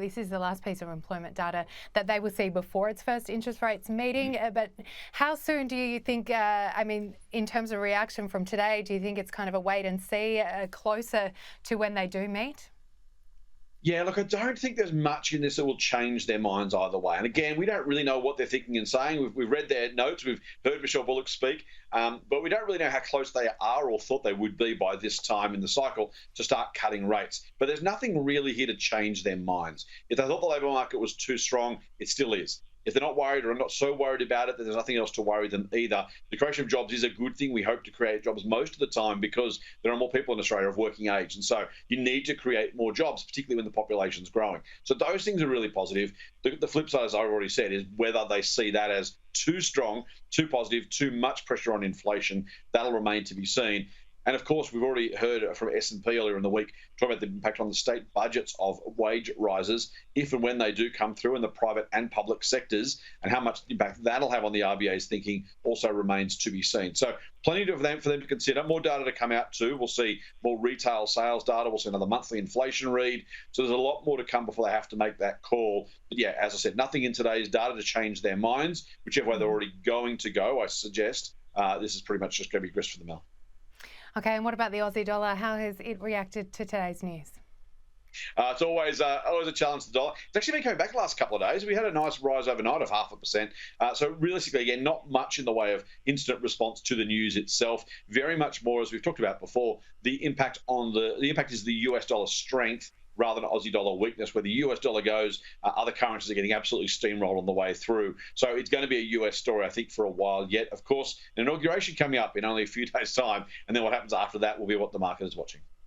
This is the last piece of employment data that they will see before its first interest rates meeting. But how soon do you think, in terms of reaction from today, do you think it's kind of a wait and see closer to when they do meet? Yeah, look, I don't think there's much in this that will change their minds either way. And again, we don't really know what they're thinking and saying. We've read their notes, we've heard Michelle Bullock speak, but we don't really know how close they are or thought they would be by this time in the cycle to start cutting rates. But there's nothing really here to change their minds. If they thought the labour market was too strong, it still is. If they're not worried or not so worried about it, then there's nothing else to worry them either. The creation of jobs is a good thing. We hope to create jobs most of the time because there are more people in Australia of working age. And so you need to create more jobs, particularly when the population's growing. So those things are really positive. The flip side, as I already said, is whether they see that as too strong, too positive, too much pressure on inflation. That'll remain to be seen. And of course, we've already heard from S&P earlier in the week talking about the impact on the state budgets of wage rises, if and when they do come through in the private and public sectors, and how much impact that'll have on the RBA's thinking also remains to be seen. So plenty for them to consider. More data to come out too. We'll see more retail sales data. We'll see another monthly inflation read. So there's a lot more to come before they have to make that call. But yeah, as I said, nothing in today's data to change their minds. Whichever way they're already going to go, I suggest this is pretty much just going to be grist for the mill. Okay, and what about the Aussie dollar? How has it reacted to today's news? It's always a challenge to the dollar. It's actually been coming back the last couple of days. We had a nice rise overnight of 0.5%. So realistically, again, not much in the way of instant response to the news itself. Very much more, as we've talked about before, the impact is the US dollar strength rather than Aussie dollar weakness. Where the US dollar goes, other currencies are getting absolutely steamrolled on the way through. So it's going to be a US story, I think, for a while yet. Of course, an inauguration coming up in only a few days' time, and then what happens after that will be what the market is watching.